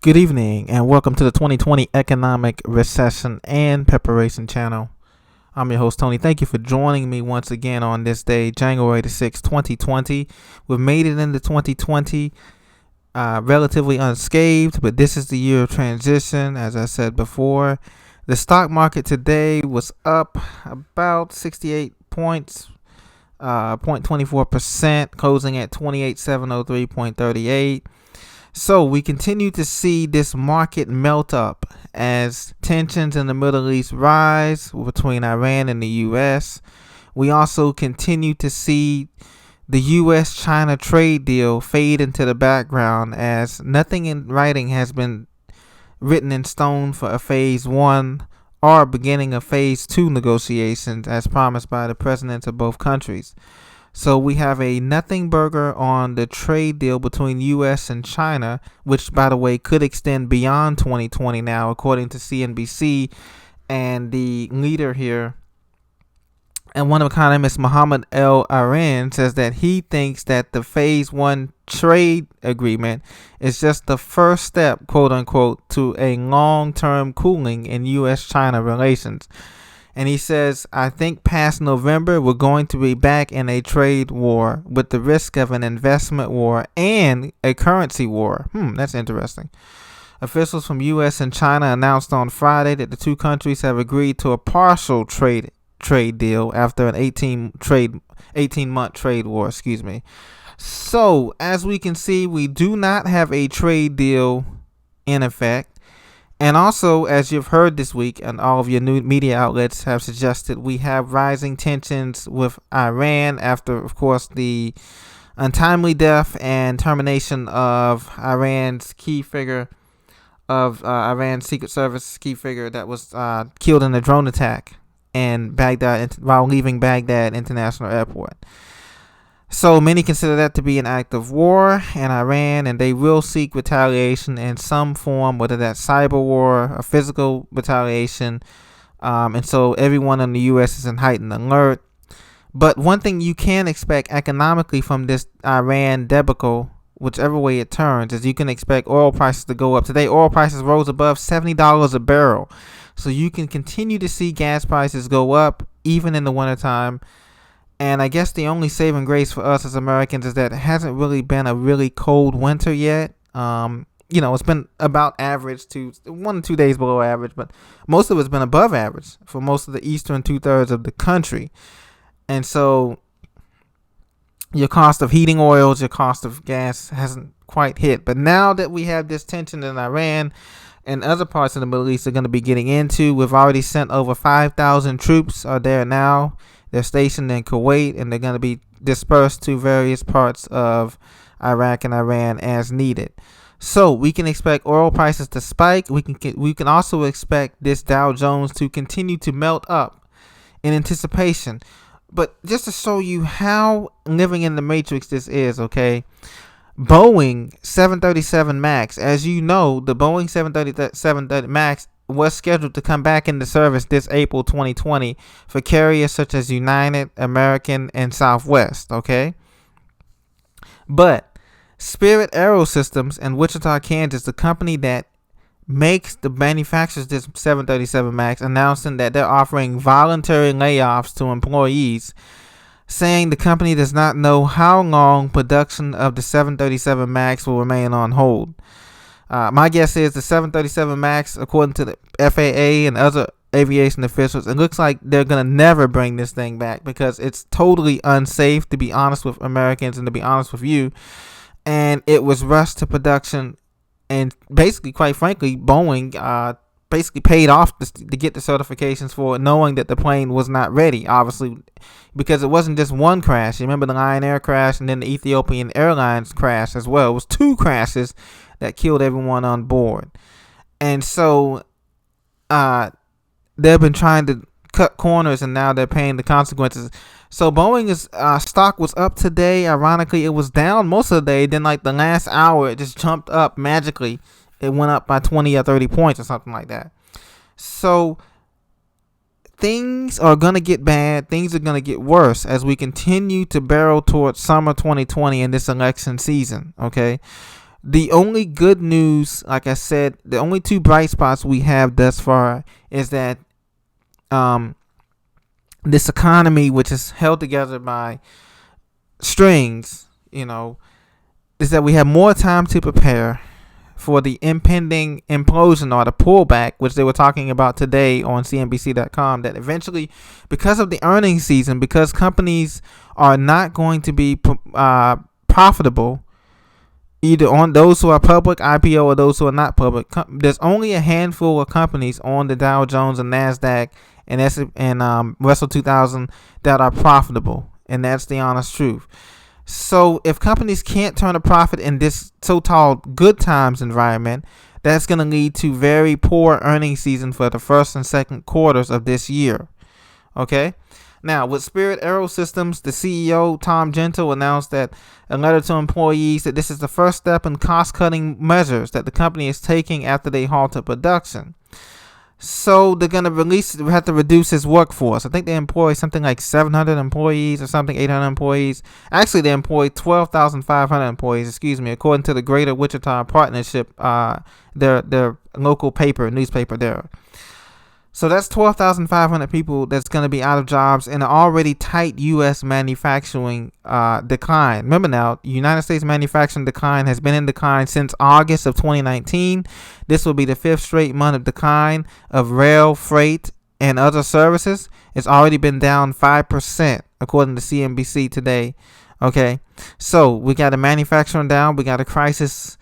Good evening and welcome to the 2020 Economic Recession and Preparation Channel. I'm your host, Tony. Thank you for joining me once again on this day, January the 6th, 2020. We've made it into 2020 relatively unscathed, but this is the year of transition, as I said before. The stock market today was up about 68 points, 0.24%, closing at 28,703.38. So we continue to see this market melt up as tensions in the Middle East rise between Iran and the U.S. We also continue to see the U.S.-China trade deal fade into the background as nothing in writing has been written in stone for a phase one or beginning of phase two negotiations as promised by the presidents of both countries. So we have a nothing burger on the trade deal between U.S. and China, which, by the way, could extend beyond 2020 now, according to CNBC. And the leader here, and one economist, Mohammed El-Arian, says that he thinks that the phase one trade agreement is just the first step, quote unquote, to a long-term cooling in U.S.-China relations. And he says, I think past November, we're going to be back in a trade war with the risk of an investment war and a currency war. That's interesting. Officials from U.S. and China announced on Friday that the two countries have agreed to a partial trade deal after an 18-month trade war. So, as we can see, we do not have a trade deal in effect. And also, as you've heard this week, and all of your new media outlets have suggested, we have rising tensions with Iran after, of course, the untimely death and termination of Iran's key figure, of Iran's Secret Service key figure that was killed in a drone attack in Baghdad while leaving Baghdad International Airport. So many consider that to be an act of war in Iran, and they will seek retaliation in some form, whether that's cyber war or physical retaliation. And so everyone in the U.S. is in heightened alert. But one thing you can expect economically from this Iran debacle, whichever way it turns, is you can expect oil prices to go up. Today, oil prices rose above $70 a barrel. So you can continue to see gas prices go up even in the wintertime. And I guess the only saving grace for us as Americans is that it hasn't really been a really cold winter yet. It's been about average to 1 or 2 days below average, but most of it's been above average for most of the eastern 2/3 of the country. And so your cost of heating oils, your cost of gas hasn't quite hit. But now that we have this tension in Iran and other parts of the Middle East are going to be getting into, we've already sent over 5,000 troops are there now. They're stationed in Kuwait, and they're going to be dispersed to various parts of Iraq and Iran as needed. So we can expect oil prices to spike. We can also expect this Dow Jones to continue to melt up in anticipation. But just to show you how living in the matrix this is, okay? Boeing 737 MAX, as you know, the Boeing 737 MAX was scheduled to come back into service this April 2020 for carriers such as United, American, and Southwest, okay? But Spirit Aerosystems in Wichita, Kansas, the company that manufactures this 737 MAX, announcing that they're offering voluntary layoffs to employees, saying the company does not know how long production of the 737 MAX will remain on hold. My guess is the 737 MAX, according to the FAA and other aviation officials, it looks like they're going to never bring this thing back because it's totally unsafe, to be honest with Americans and to be honest with you. And it was rushed to production. And basically, quite frankly, Boeing basically paid off to get the certifications for it, knowing that the plane was not ready, obviously, because it wasn't just one crash. You remember the Lion Air crash and then the Ethiopian Airlines crash as well. It was 2 crashes that killed everyone on board. And so they've been trying to cut corners, and now they're paying the consequences. So Boeing's stock was up today. Ironically, it was down most of the day. Then like the last hour, it just jumped up magically. It went up by 20 or 30 points or something like that. So things are going to get bad. Things are going to get worse as we continue to barrel towards summer 2020 in this election season, okay? The only good news, like I said, the only two bright spots we have thus far is that um, this economy, which is held together by strings, is that we have more time to prepare for the impending implosion or the pullback, which they were talking about today on CNBC.com, that eventually, because of the earnings season, because companies are not going to be profitable, either on those who are public IPO or those who are not public, there's only a handful of companies on the Dow Jones and NASDAQ and Russell 2000 that are profitable, and that's the honest truth. So if companies can't turn a profit in this so-called good times environment, that's going to lead to very poor earnings season for the first and second quarters of this year. Okay? Now, with Spirit AeroSystems, the CEO, Tom Gentle, announced that a letter to employees that this is the first step in cost-cutting measures that the company is taking after they halted production. So they're going to have to reduce his workforce. I think they employ something like 700 employees or something, 800 employees. Actually, they employ 12,500 employees, according to the Greater Wichita Partnership, their local newspaper there. So that's 12,500 people that's going to be out of jobs in an already tight U.S. manufacturing decline. Remember now, United States manufacturing decline has been in decline since August of 2019. This will be the fifth straight month of decline of rail, freight, and other services. It's already been down 5%, according to CNBC today. Okay, so we got a manufacturing down. We got a crisis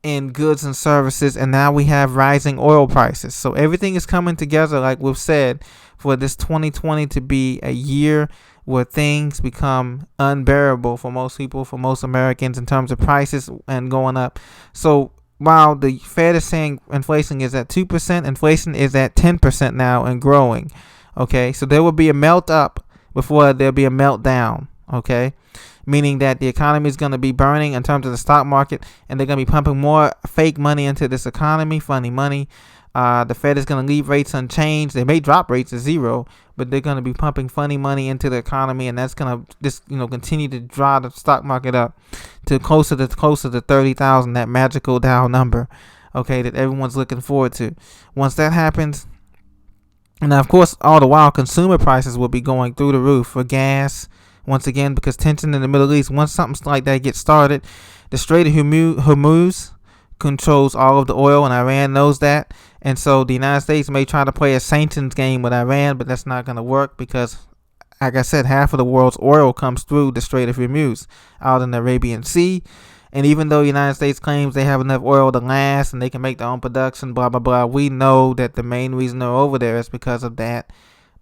in goods and services, and now we have rising oil prices. So everything is coming together, like we've said, for this 2020 to be a year where things become unbearable for most people, for most Americans, in terms of prices and going up. So while the Fed is saying inflation is at 2%, inflation is at 10% now and growing. Okay, so there will be a melt up before there'll be a meltdown. Okay, meaning that the economy is going to be burning in terms of the stock market, and they're going to be pumping more fake money into this economy, funny money. The Fed is going to leave rates unchanged. They may drop rates to zero, but they're going to be pumping funny money into the economy, and that's going to just continue to drive the stock market up to closer to 30,000, that magical Dow number. Okay, that everyone's looking forward to. Once that happens, and now of course, all the while, consumer prices will be going through the roof for gas. Once again, because tension in the Middle East, once something like that gets started, the Strait of Hormuz controls all of the oil, and Iran knows that. And so the United States may try to play a sanctions game with Iran, but that's not going to work because, like I said, half of the world's oil comes through the Strait of Hormuz out in the Arabian Sea. And even though the United States claims they have enough oil to last and they can make their own production, blah, blah, blah, we know that the main reason they're over there is because of that.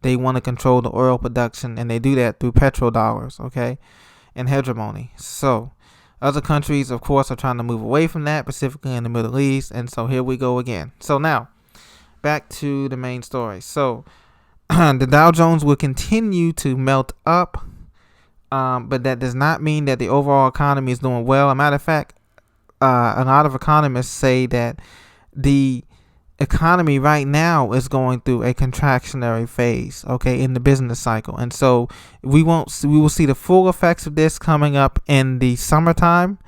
They want to control the oil production, and they do that through petrodollars, okay, and hegemony. So other countries, of course, are trying to move away from that, specifically in the Middle East. And so here we go again. So now, back to the main story. So the Dow Jones will continue to melt up, but that does not mean that the overall economy is doing well. As a matter of fact, a lot of economists say that the economy right now is going through a contractionary phase, okay, in the business cycle. And so we will see the full effects of this coming up in the summertime,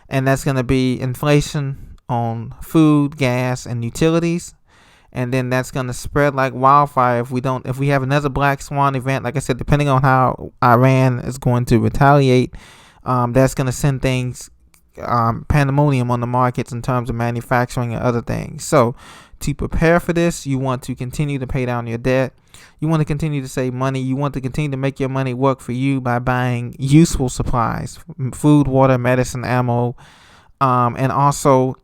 and that's going to be inflation on food, gas, and utilities. And then that's going to spread like wildfire if we have another black swan event. Like I said, depending on how Iran is going to retaliate, that's going to send things pandemonium on the markets in terms of manufacturing and other things. So to prepare for this, you want to continue to pay down your debt. You want to continue to save money. You want to continue to make your money work for you by buying useful supplies, food, water, medicine, ammo, and also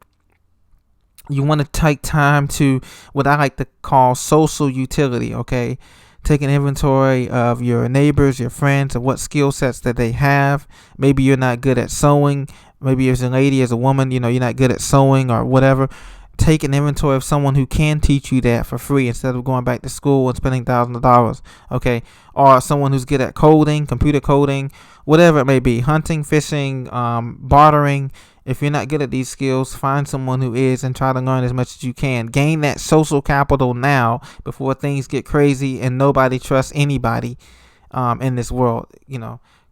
you want to take time to what I like to call social utility, okay? Take an inventory of your neighbors, your friends, of what skill sets that they have. Maybe you're not good at sewing. Maybe as a lady, as a woman, you're not good at sewing or whatever. Take an inventory of someone who can teach you that for free instead of going back to school and spending thousands of dollars, okay? Or someone who's good at coding, computer coding, whatever it may be, hunting, fishing, bartering. If you're not good at these skills, find someone who is and try to learn as much as you can. Gain that social capital now before things get crazy and nobody trusts anybody in this world,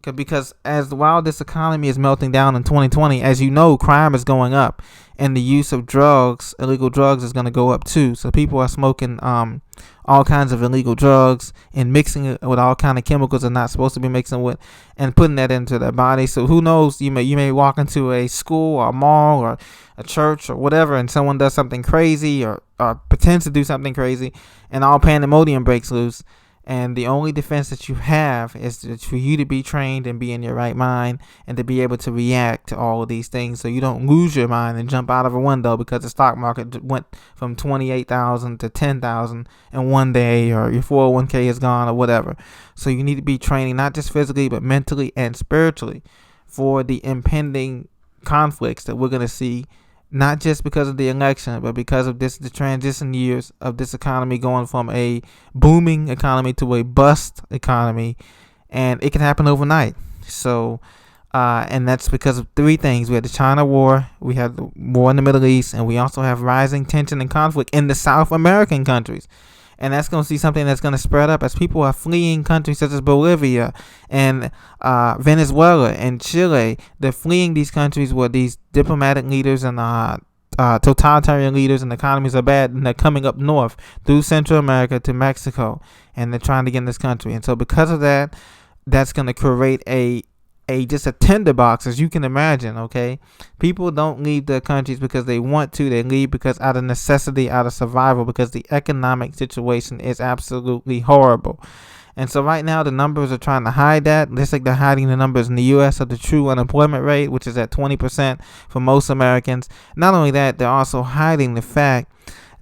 Because while this economy is melting down in 2020, as you know, crime is going up, and the use of drugs, illegal drugs, is going to go up too. So people are smoking all kinds of illegal drugs and mixing it with all kind of chemicals they're not supposed to be mixing with, and putting that into their body. So who knows? You may walk into a school or a mall or a church or whatever, and someone does something crazy or pretends to do something crazy, and all pandemonium breaks loose. And the only defense that you have is for you to be trained and be in your right mind and to be able to react to all of these things, so you don't lose your mind and jump out of a window because the stock market went from 28,000 to 10,000 in one day, or your 401k is gone or whatever. So you need to be training not just physically but mentally and spiritually for the impending conflicts that we're going to see, not just because of the election, but because of the transition years of this economy going from a booming economy to a bust economy, and it can happen overnight. So, and that's because of three things. We had the China war, we had the war in the Middle East, and we also have rising tension and conflict in the South American countries. And that's going to see something that's going to spread up as people are fleeing countries such as Bolivia and Venezuela and Chile. They're fleeing these countries where these diplomatic leaders and totalitarian leaders and economies are bad, and they're coming up north through Central America to Mexico, and they're trying to get in this country. And so because of that, that's going to create just a tinderbox, as you can imagine. Okay, people don't leave their countries because they want to. They leave because out of necessity, out of survival, because the economic situation is absolutely horrible. And so right now the numbers are trying to hide that, just like they're hiding the numbers in the U.S. of the true unemployment rate, which is at 20% for most Americans. Not only that, they're also hiding the fact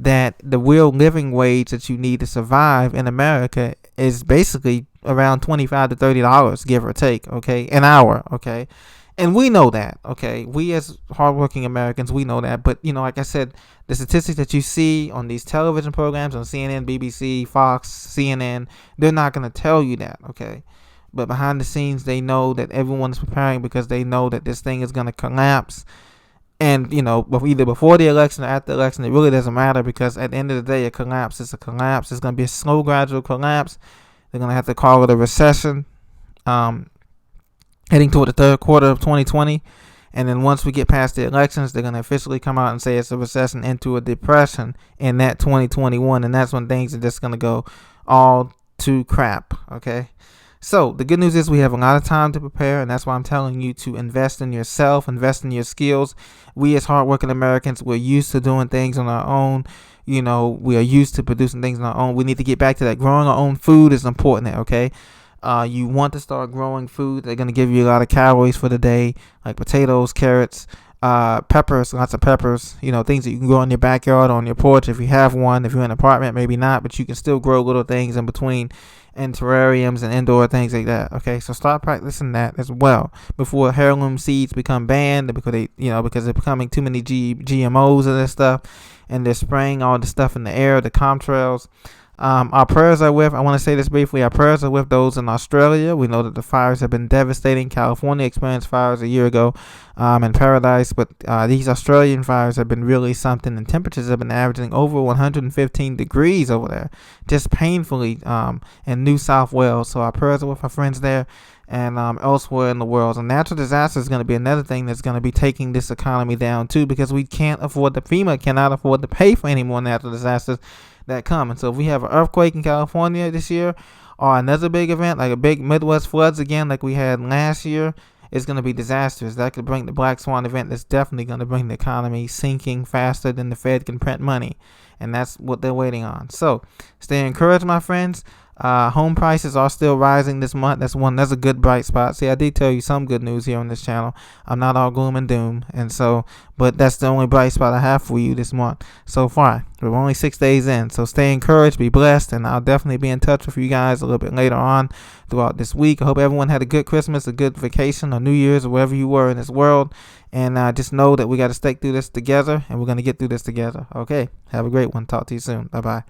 that the real living wage that you need to survive in America is basically around $25 to $30, give or take, okay, an hour, okay? And we know that, okay? We as hardworking Americans, we know that. But, like I said, the statistics that you see on these television programs, on CNN, BBC, Fox, CNN, they're not going to tell you that, okay? But behind the scenes, they know that everyone is preparing because they know that this thing is going to collapse. And, either before the election or after the election, it really doesn't matter, because at the end of the day, a collapse is a collapse. It's going to be a slow, gradual collapse. They're going to have to call it a recession, heading toward the third quarter of 2020. And then once we get past the elections, they're going to officially come out and say it's a recession into a depression in that 2021. And that's when things are just going to go all to crap, okay? So the good news is we have a lot of time to prepare, and that's why I'm telling you to invest in yourself, invest in your skills. We as hardworking Americans, we're used to doing things on our own. We are used to producing things on our own. We need to get back to that. Growing our own food is important, okay? You want to start growing food. They're going to give you a lot of calories for the day, like potatoes, carrots, peppers, lots of peppers, things that you can grow in your backyard, on your porch if you have one. If you're in an apartment, maybe not, but you can still grow little things in between, and terrariums and indoor things like that. Okay, so start practicing that as well before heirloom seeds become banned, because they're becoming too many GMOs and this stuff, and they're spraying all the stuff in the air, the chemtrails. Our prayers are with, I want to say this briefly, our prayers are with those in Australia. We know that the fires have been devastating. California experienced fires a year ago in Paradise, but these Australian fires have been really something, and temperatures have been averaging over 115 degrees over there, just painfully in New South Wales. So our prayers are with our friends there and elsewhere in the world. And natural disaster is going to be another thing that's going to be taking this economy down too, because we can't afford, FEMA cannot afford to pay for any more natural disasters that come. And so if we have an earthquake in California this year, or another big event like a big Midwest floods again like we had last year, it's going to be disastrous. That could bring the black swan event. That's definitely going to bring the economy sinking faster than the Fed can print money, and that's what they're waiting on. So stay encouraged, my friends. Home prices are still rising this month. That's a good bright spot. See, I did tell you some good news here on this channel. I'm not all gloom and doom, but that's the only bright spot I have for you this month so far. We're only 6 days in, so stay encouraged, be blessed, and I'll definitely be in touch with you guys a little bit later on throughout this week. I hope everyone had a good Christmas, a good vacation, or New Year's, or wherever you were in this world. And just know that we got to stick through this together, and we're going to get through this together. Okay, have a great one. Talk to you soon. Bye-bye.